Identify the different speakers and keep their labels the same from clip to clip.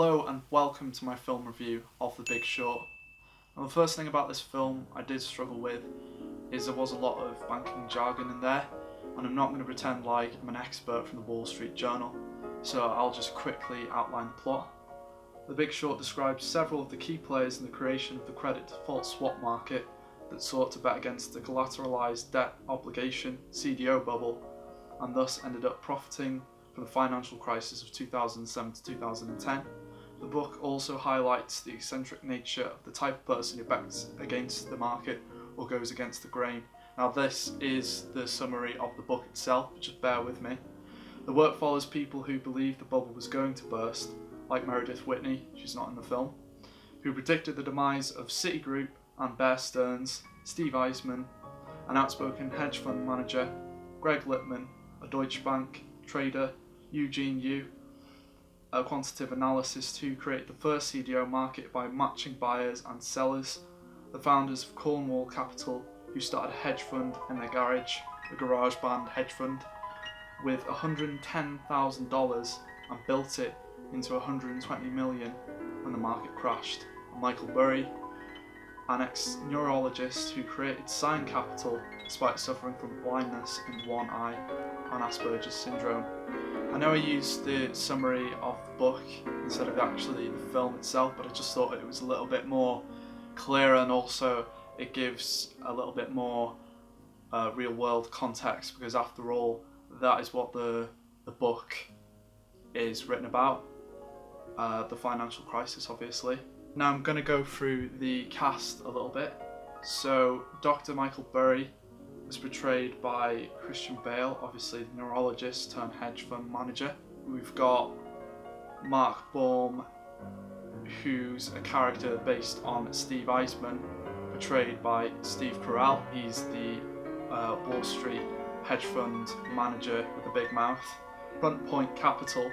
Speaker 1: Hello and welcome to my film review of The Big Short. And the first thing about this film I did struggle with is there was a lot of banking jargon in there, and I'm not going to pretend like I'm an expert from the Wall Street Journal, so I'll just quickly outline the plot. The Big Short describes several of the key players in the creation of the credit default swap market that sought to bet against the collateralized debt obligation CDO bubble, and thus ended up profiting from the financial crisis of 2007 to 2010. The book also highlights the eccentric nature of the type of person who bets against the market or goes against the grain. Now this is the summary of the book itself, just bear with me. The work follows people who believed the bubble was going to burst, like Meredith Whitney, she's not in the film, who predicted the demise of Citigroup and Bear Stearns, Steve Eisman, an outspoken hedge fund manager, Greg Lippmann, a Deutsche Bank trader, Eugene Yu, a quantitative analyst who created the first CDO market by matching buyers and sellers, the founders of Cornwall Capital, who started a hedge fund in their garage, the Garage Band hedge fund, with $110,000 and built it into $120 million when the market crashed, and Michael Burry, an ex-neurologist who created Sign Capital despite suffering from blindness in one eye and Asperger's syndrome. I know I used the summary of the book instead of actually the film itself, but I just thought it was a little bit more clear, and also it gives a little bit more real world context, because after all that is what the book is written about, the financial crisis obviously. Now I'm going to go through the cast a little bit. So Dr. Michael Burry was portrayed by Christian Bale, obviously the neurologist turned hedge fund manager. We've got Mark Baum, who's a character based on Steve Eisman, portrayed by Steve Carell. He's the Wall Street hedge fund manager with a big mouth. Front Point Capital,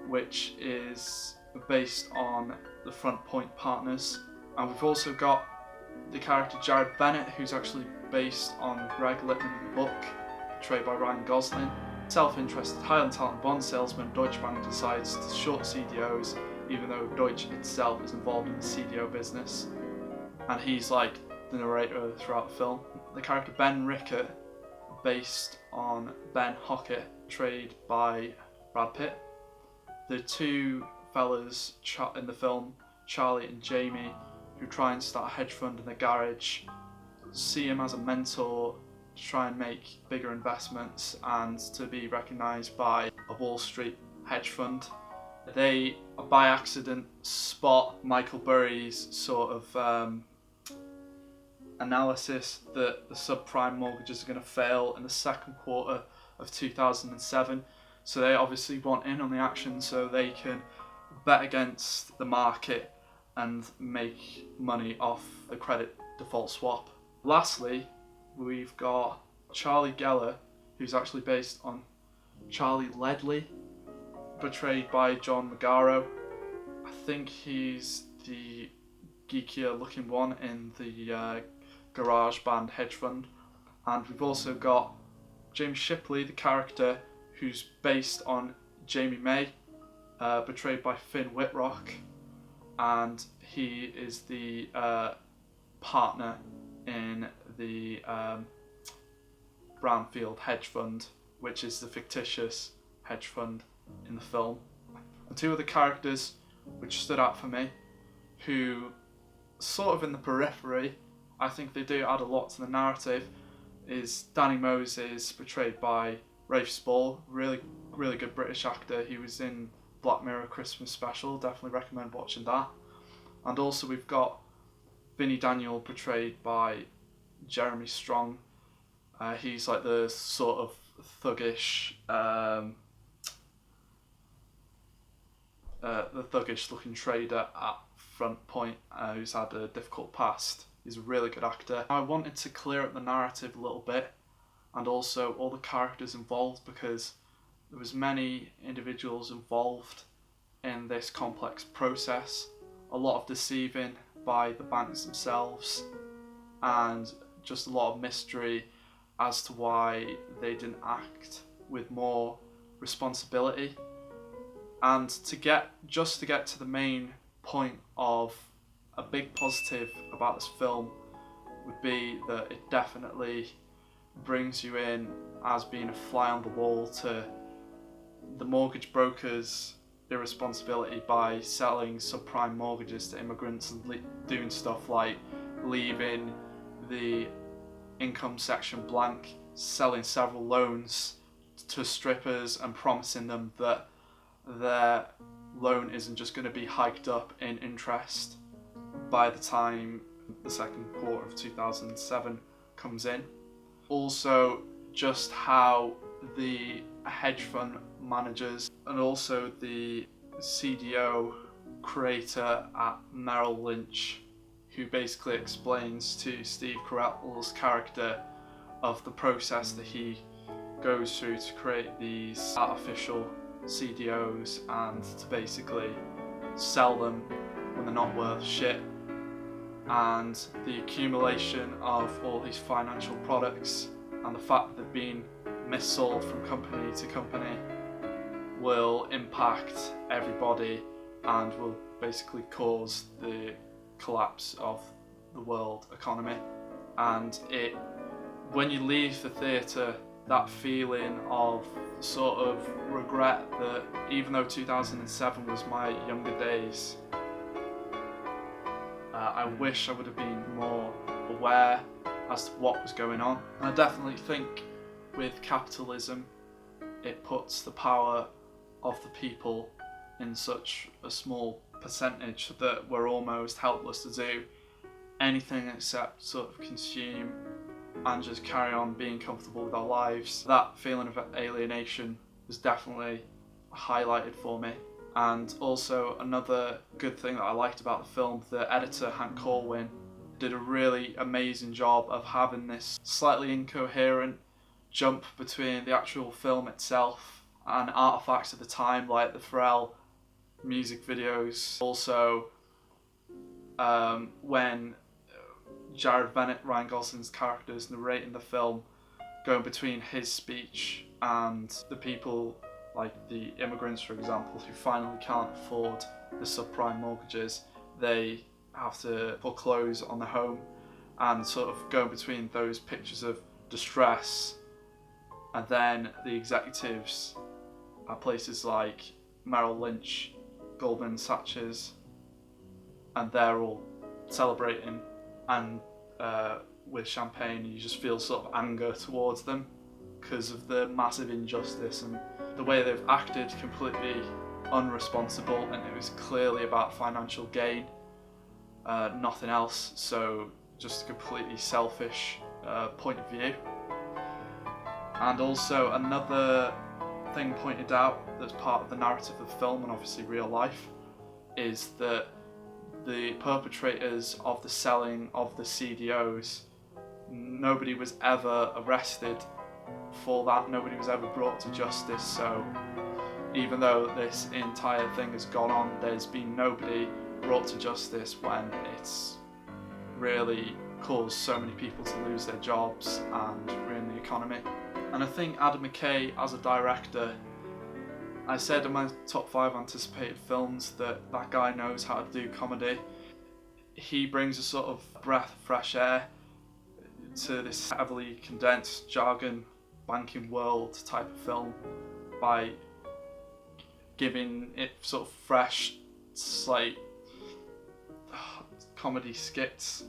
Speaker 1: which is based on the Front Point partners. And we've also got the character Jared Bennett, who's actually based on Greg Lippmann in the book, portrayed by Ryan Gosling. Self-interested, highly talented bond salesman, Deutsche Bank decides to short CDOs, even though Deutsche itself is involved in the CDO business, and he's like the narrator throughout the film. The character Ben Rickett, based on Ben Hockett, portrayed by Brad Pitt. The two fellas in the film, Charlie and Jamie, who try and start a hedge fund in the garage, see him as a mentor to try and make bigger investments and to be recognised by a Wall Street hedge fund. They, by accident, spot Michael Burry's sort of analysis that the subprime mortgages are going to fail in the second quarter of 2007. So they obviously want in on the action so they can bet against the market and make money off the credit default swap. Lastly, we've got Charlie Geller, who's actually based on Charlie Ledley, portrayed by John Magaro. I think he's the geekier looking one in the Garage Band hedge fund. And we've also got James Shipley, the character who's based on Jamie May, portrayed by Finn Whitrock, and he is the partner in the Brownfield hedge fund, which is the fictitious hedge fund in the film. And two other characters which stood out for me, who sort of in the periphery, I think they do add a lot to the narrative, is Danny Moses, portrayed by Rafe Spall, really good British actor. He was in Black Mirror Christmas Special, definitely recommend watching that. And also we've got Vinnie Daniel, portrayed by Jeremy Strong. He's like the sort of thuggish, the thuggish looking trader at Front Point, who's had a difficult past. He's a really good actor. I wanted to clear up the narrative a little bit, and also all the characters involved, because there was many individuals involved in this complex process, a lot of deceiving by the banks themselves, and just a lot of mystery as to why they didn't act with more responsibility. And to get to the main point of a big positive about this film would be that it definitely brings you in as being a fly on the wall to the mortgage brokers' irresponsibility by selling subprime mortgages to immigrants and doing stuff like leaving the income section blank, selling several loans to strippers and promising them that their loan isn't just going to be hiked up in interest by the time the second quarter of 2007 comes in. Also, just how the hedge fund managers and also the CDO creator at Merrill Lynch, who basically explains to Steve Carell's character of the process that he goes through to create these artificial CDOs and to basically sell them when they're not worth shit, and the accumulation of all these financial products and the fact that they've been missold from company to company will impact everybody and will basically cause the collapse of the world economy. And when you leave the theatre, that feeling of sort of regret that even though 2007 was my younger days, I wish I would have been more aware as to what was going on. And I definitely think with capitalism, it puts the power of the people in such a small percentage that we're almost helpless to do anything except sort of consume and just carry on being comfortable with our lives. That feeling of alienation was definitely highlighted for me. And also another good thing that I liked about the film, the editor Hank Corwin did a really amazing job of having this slightly incoherent jump between the actual film itself and artifacts of the time like the Pharrell music videos. Also when Jared Bennett, Ryan Gosling's character, is narrating the film, going between his speech and the people like the immigrants, for example, who finally can't afford the subprime mortgages, they have to foreclose on the home, and sort of going between those pictures of distress and then the executives at places like Merrill Lynch, Goldman Sachs, and they're all celebrating and with champagne, you just feel sort of anger towards them because of the massive injustice and the way they've acted completely unresponsible, and it was clearly about financial gain, nothing else. So just a completely selfish point of view. And also another thing pointed out that's part of the narrative of the film and obviously real life is that the perpetrators of the selling of the CDOs, nobody was ever arrested for that, nobody was ever brought to justice. So even though this entire thing has gone on, there's been nobody brought to justice when it's really caused so many people to lose their jobs and ruin the economy. And I think Adam McKay as a director, I said in my top 5 anticipated films that guy knows how to do comedy. He brings a sort of breath of fresh air to this heavily condensed jargon banking world type of film by giving it sort of fresh, slight comedy skits.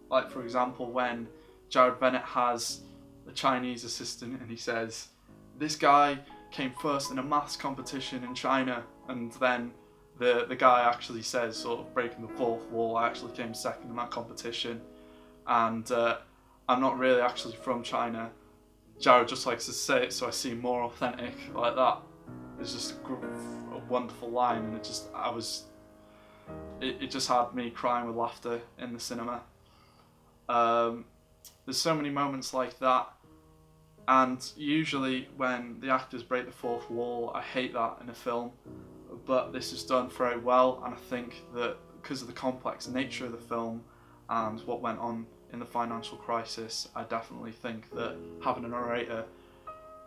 Speaker 1: Like for example, when Jared Bennett has the Chinese assistant and he says, "This guy came first in a maths competition in China," and then the guy actually says, sort of breaking the fourth wall, "I actually came second in that competition, and I'm not really actually from China." Jared just likes to say it so I seem more authentic, like that. It's just a wonderful line, and it just had me crying with laughter in the cinema. There's so many moments like that, and usually when the actors break the fourth wall, I hate that in a film, but this is done very well, and I think that because of the complex nature of the film and what went on in the financial crisis, I definitely think that having a narrator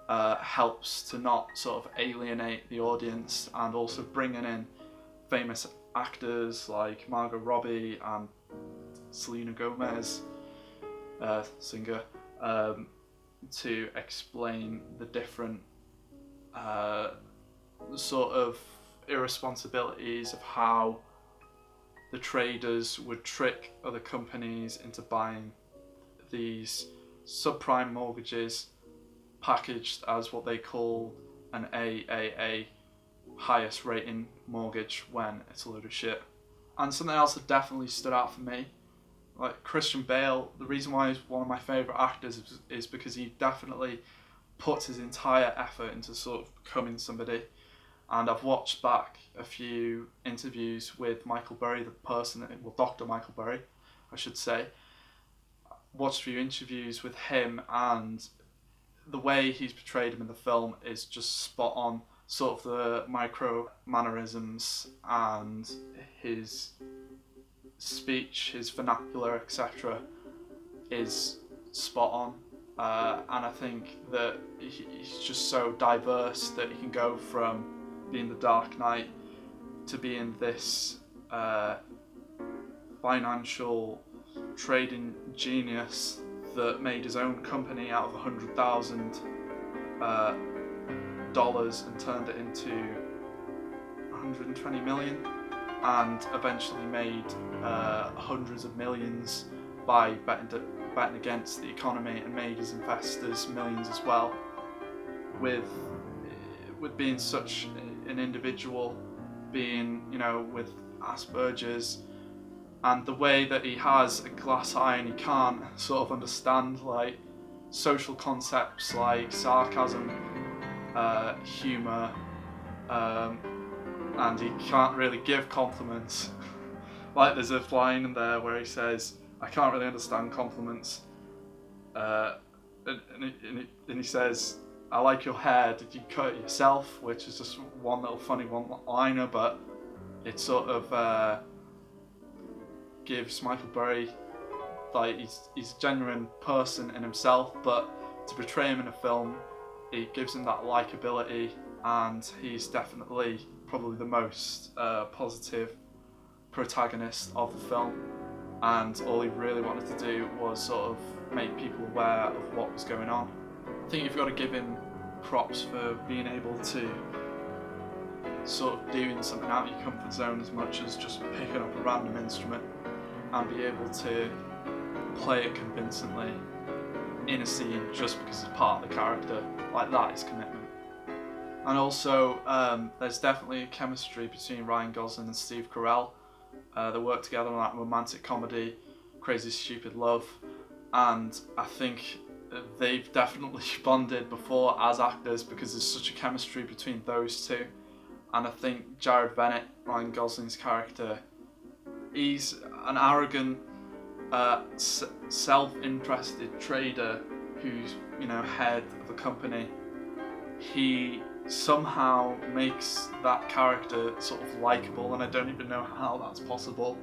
Speaker 1: helps to not sort of alienate the audience, and also bringing in famous actors like Margot Robbie and Selena Gomez, singer, to explain the different sort of irresponsibilities of how the traders would trick other companies into buying these subprime mortgages packaged as what they call an AAA, highest rating mortgage, when it's a load of shit. And something else that definitely stood out for me, like Christian Bale, the reason why he's one of my favourite actors is because he definitely puts his entire effort into sort of becoming somebody. And I've watched back a few interviews with Michael Burry, the person, well, Dr. Michael Burry, I should say. Watched a few interviews with him, and the way he's portrayed him in the film is just spot on. Sort of the micro mannerisms and his speech, his vernacular, etc., is spot on. And I think that he's just so diverse that he can go from being the Dark Knight to being this financial trading genius that made his own company out of $100,000 and turned it into 120 million, and eventually made hundreds of millions by betting against the economy, and made his investors millions as well, with being such an individual, being, you know, with Asperger's, and the way that he has a glass eye and he can't sort of understand like social concepts like sarcasm, humour, and he can't really give compliments. Like there's a line in there where he says, "I can't really understand compliments," and he says, "I like your hair, did you cut it yourself?" Which is just one little funny one-liner, but it sort of gives Michael Burry, like, he's a genuine person in himself, but to portray him in a film, it gives him that likability, and he's definitely probably the most positive protagonist of the film, and all he really wanted to do was sort of make people aware of what was going on. I think you've got to give him props for being able to sort of doing something out of your comfort zone as much as just picking up a random instrument, and be able to play it convincingly in a scene just because it's part of the character. Like, that is commitment. And also, there's definitely a chemistry between Ryan Gosling and Steve Carell. They work together on that romantic comedy, Crazy Stupid Love, and I think they've definitely bonded before as actors because there's such a chemistry between those two. And I think Jared Bennett, Ryan Gosling's character, he's an arrogant, self-interested trader who's, you know, head of a company. He somehow makes that character sort of likeable, and I don't even know how that's possible.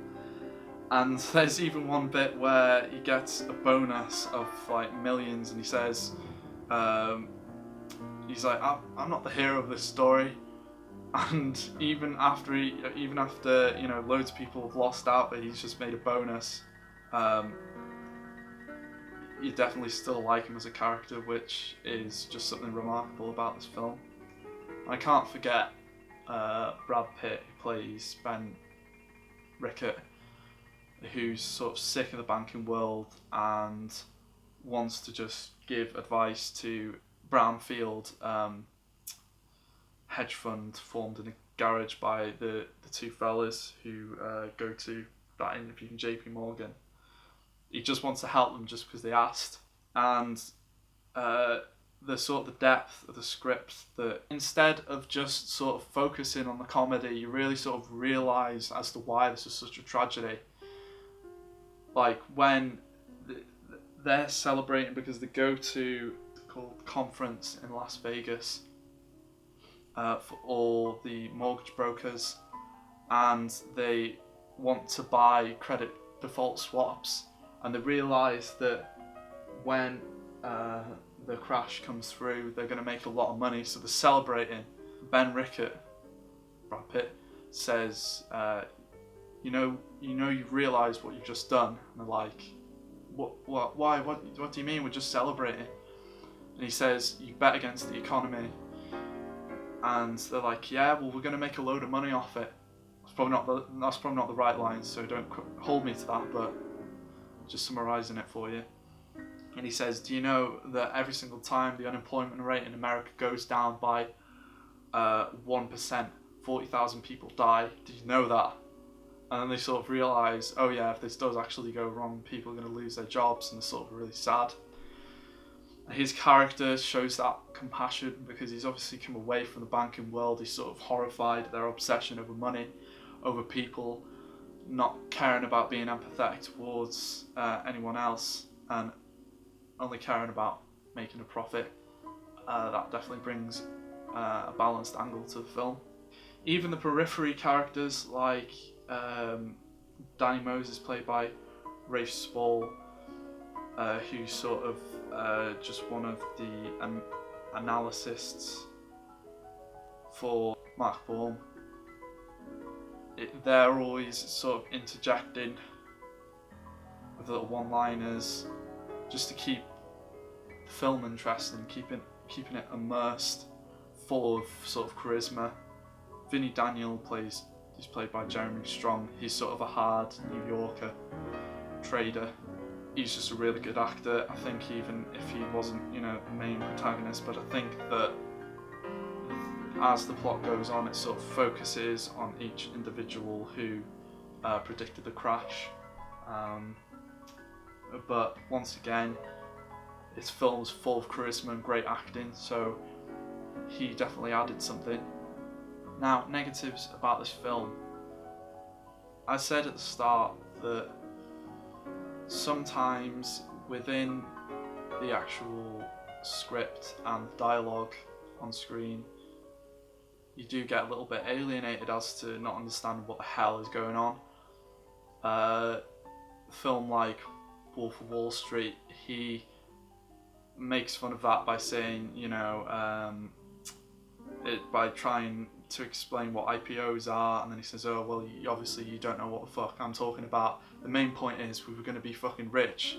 Speaker 1: And there's even one bit where he gets a bonus of like millions, and he says, he's like, I'm not the hero of this story. And even after you know, loads of people have lost out, but he's just made a bonus, you definitely still like him as a character, which is just something remarkable about this film. I can't forget Brad Pitt, who plays Ben Rickett, who's sort of sick of the banking world and wants to just give advice to Brownfield, hedge fund formed in a garage by the two fellas who go to that interview in JP Morgan. He just wants to help them just because they asked. And the sort of the depth of the script, that instead of just sort of focusing on the comedy, you really sort of realise as to why this is such a tragedy. Like when they're celebrating because they go to called conference in Las Vegas, for all the mortgage brokers, and they want to buy credit default swaps, and they realise that when the crash comes through, they're going to make a lot of money, so they're celebrating. Ben Rickett, Brad Pitt, says, you've realised what you've just done. And they're like, why, what do you mean, we're just celebrating? And he says, you bet against the economy. And they're like, yeah, well, we're going to make a load of money off it. That's probably not the right line, so don't hold me to that, but just summarising it for you. And he says, do you know that every single time the unemployment rate in America goes down by 1%, 40,000 people die? Did you know that? And then they sort of realise, oh yeah, if this does actually go wrong, people are going to lose their jobs, and they're sort of really sad. His character shows that compassion because he's obviously come away from the banking world. He's sort of horrified at their obsession over money, over people, not caring about being empathetic towards anyone else, and only caring about making a profit. That definitely brings a balanced angle to the film. Even the periphery characters like Danny Moses, played by Rafe Spall, who's sort of just one of the analysts for Mark Baum. They're always sort of interjecting with little one-liners just to keep the film interesting, keeping it immersed, full of sort of charisma. Vinny Daniel he's played by Jeremy Strong. He's sort of a hard New Yorker trader. He's just a really good actor. I think even if he wasn't, the main protagonist, but I think that as the plot goes on, it sort of focuses on each individual who predicted the crash. But once again, this film's full of charisma and great acting, so he definitely added something. Now, negatives about this film. I said at the start that sometimes within the actual script and dialogue on screen, you do get a little bit alienated as to not understand what the hell is going on. A film like Wolf of Wall Street, he makes fun of that by saying, by trying to explain what IPOs are, and then he says, oh, well, obviously you don't know what the fuck I'm talking about. The main point is we were going to be fucking rich.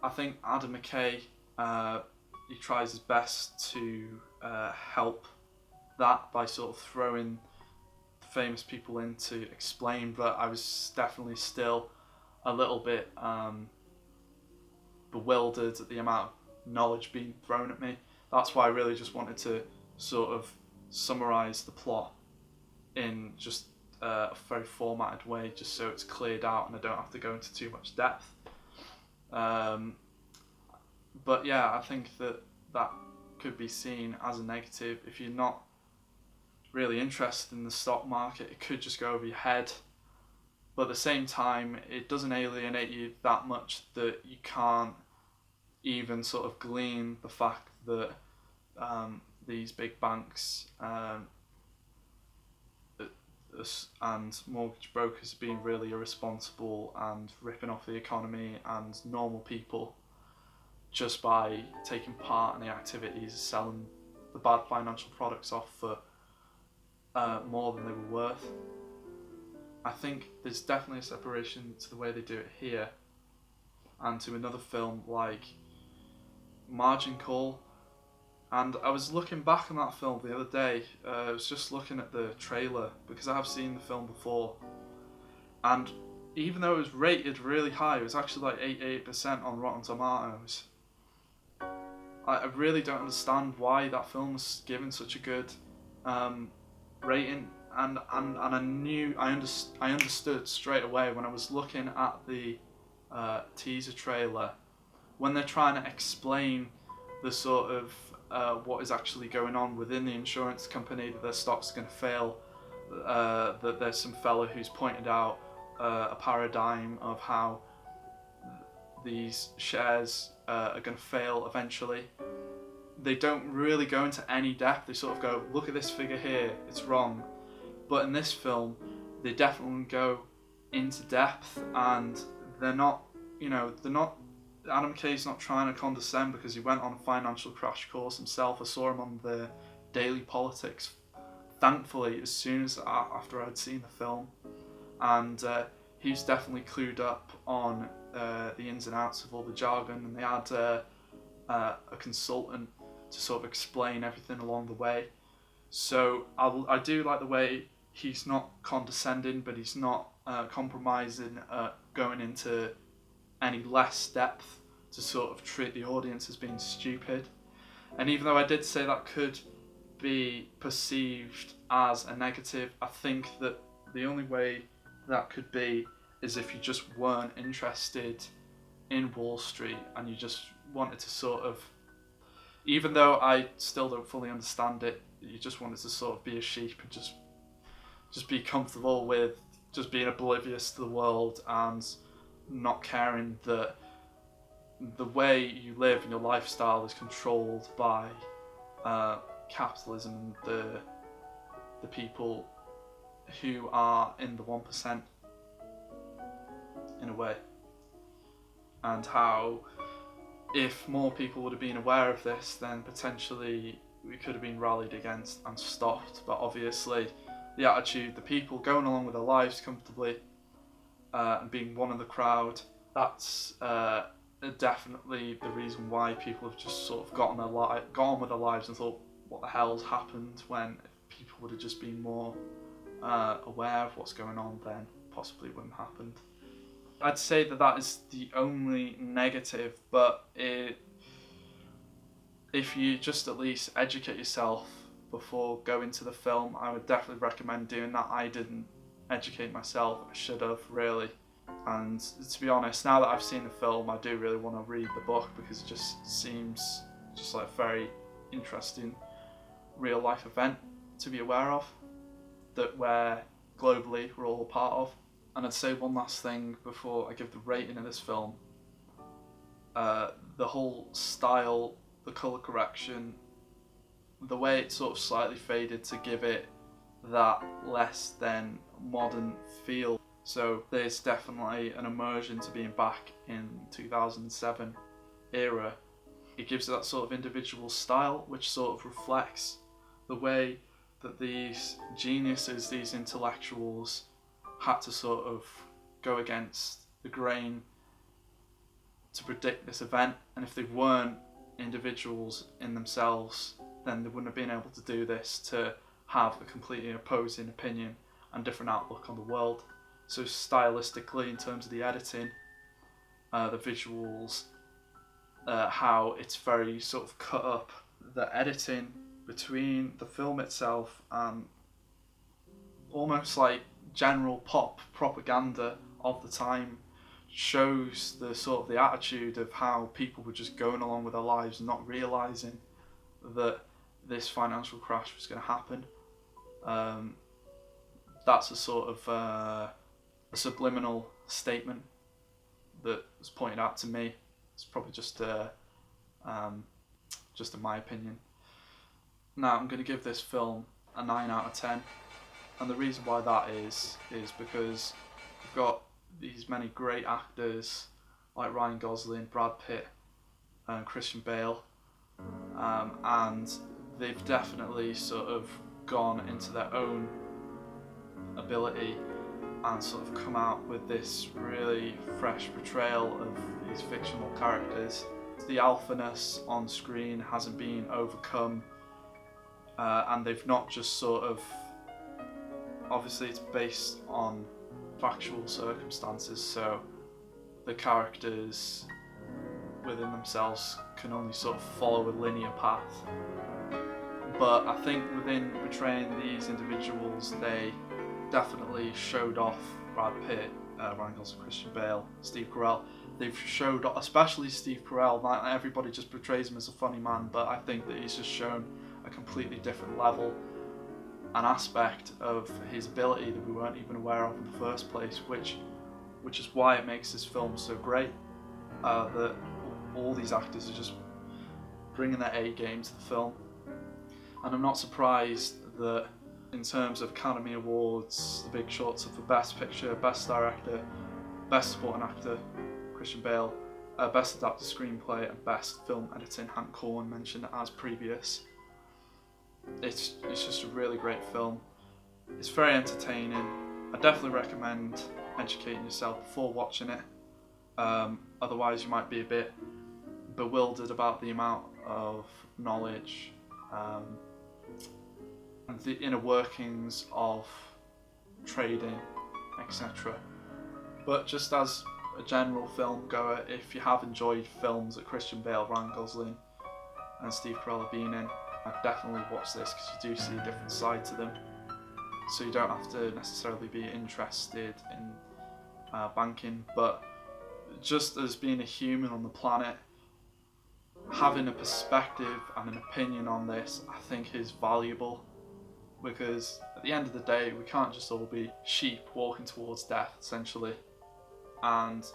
Speaker 1: I think Adam McKay, he tries his best to help that by sort of throwing famous people in to explain, but I was definitely still a little bit bewildered at the amount of knowledge being thrown at me. That's why I really just wanted to sort of summarise the plot in just a very formatted way, just so it's cleared out and I don't have to go into too much depth. But yeah, I think that could be seen as a negative. If you're not really interested in the stock market, it could just go over your head. But at the same time, it doesn't alienate you that much that you can't even sort of glean the fact that these big banks and mortgage brokers are being really irresponsible and ripping off the economy and normal people just by taking part in the activities, selling the bad financial products off for more than they were worth. I think there's definitely a separation to the way they do it here and to another film like Margin Call. And I was looking back on that film the other day. I was just looking at the trailer because I have seen the film before, and even though it was rated really high, it was actually like 88% on Rotten Tomatoes. I really don't understand why that film was given such a good rating, and I understood straight away when I was looking at the teaser trailer, when they're trying to explain the sort of what is actually going on within the insurance company, that their stock's going to fail, that there's some fella who's pointed out a paradigm of how these shares are going to fail eventually. They don't really go into any depth. They sort of go, look at this figure here, it's wrong. But in this film, they definitely go into depth, and they're not Adam McKay's not trying to condescend because he went on a financial crash course himself. I saw him on the Daily Politics, thankfully, as soon as after I'd seen the film, and he's definitely clued up on the ins and outs of all the jargon, and they had a consultant to sort of explain everything along the way. So I do like the way he's not condescending, but he's not compromising, going into any less depth to sort of treat the audience as being stupid. And even though I did say that could be perceived as a negative, I think that the only way that could be is if you just weren't interested in Wall Street and you just wanted to sort of, even though I still don't fully understand it, you just wanted to sort of be a sheep and just be comfortable with just being oblivious to the world and not caring that the way you live and your lifestyle is controlled by capitalism and the people who are in the 1%, in a way. And how if more people would have been aware of this, then potentially we could have been rallied against and stopped. But obviously the attitude, the people going along with their lives comfortably and being one of the crowd, that's definitely the reason why people have just sort of got on with their lives and thought, what the hell's happened, when if people would have just been more aware of what's going on, then possibly it wouldn't have happened. I'd say that is the only negative, but if you just at least educate yourself before going to the film, I would definitely recommend doing that. I didn't educate myself, I should have, really. And to be honest, now that I've seen the film, I do really want to read the book because it just seems just like a very interesting real life event to be aware of, that globally we're all a part of. And I'd say one last thing before I give the rating of this film. The whole style, the colour correction, the way it sort of slightly faded to give it that less than modern feel. So there's definitely an immersion to being back in 2007 era. It gives it that sort of individual style, which sort of reflects the way that these geniuses, these intellectuals, had to sort of go against the grain to predict this event. And if they weren't individuals in themselves, then they wouldn't have been able to do this, to have a completely opposing opinion and different outlook on the world. So stylistically, in terms of the editing, the visuals, how it's very sort of cut up, the editing between the film itself and almost like general pop propaganda of the time shows the sort of the attitude of how people were just going along with their lives and not realising that this financial crash was going to happen. That's a sort of a subliminal statement that was pointed out to me. It's probably just in my opinion. Now I'm going to give this film a 9 out of 10, and the reason why that is because we've got these many great actors like Ryan Gosling, Brad Pitt, and Christian Bale, and they've definitely sort of gone into their own ability and sort of come out with this really fresh portrayal of these fictional characters. The alphaness on screen hasn't been overcome, and they've not just sort of, obviously it's based on factual circumstances, so the characters within themselves can only sort of follow a linear path. But I think within portraying these individuals, they definitely showed off Brad Pitt, Ryan Gosling, Christian Bale, Steve Carell. They've showed off, especially Steve Carell. Not everybody just portrays him as a funny man, but I think that he's just shown a completely different level, an aspect of his ability that we weren't even aware of in the first place, which is why it makes this film so great. That all these actors are just bringing their A game to the film, and I'm not surprised that in terms of Academy Awards, The Big Short's up for Best Picture, Best Director, Best Supporting Actor, Christian Bale, Best Adapted Screenplay and Best Film Editing, Hank Corn mentioned as previous. It's just a really great film. It's very entertaining. I definitely recommend educating yourself before watching it. Otherwise you might be a bit bewildered about the amount of knowledge and the inner workings of trading, etc. But just as a general film goer, if you have enjoyed films that Christian Bale, Ryan Gosling and Steve Carell have been in, I'd definitely watch this because you do see a different side to them. So you don't have to necessarily be interested in banking, but just as being a human on the planet, having a perspective and an opinion on this, I think is valuable, because at the end of the day, we can't just all be sheep walking towards death, essentially. And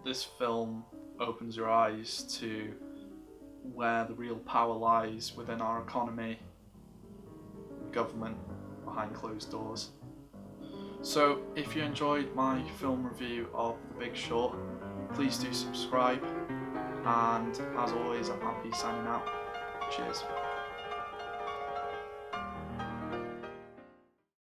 Speaker 1: this film opens your eyes to where the real power lies within our economy, government, behind closed doors. So if you enjoyed my film review of The Big Short, please do subscribe, and as always, I'm Happy signing out. Cheers.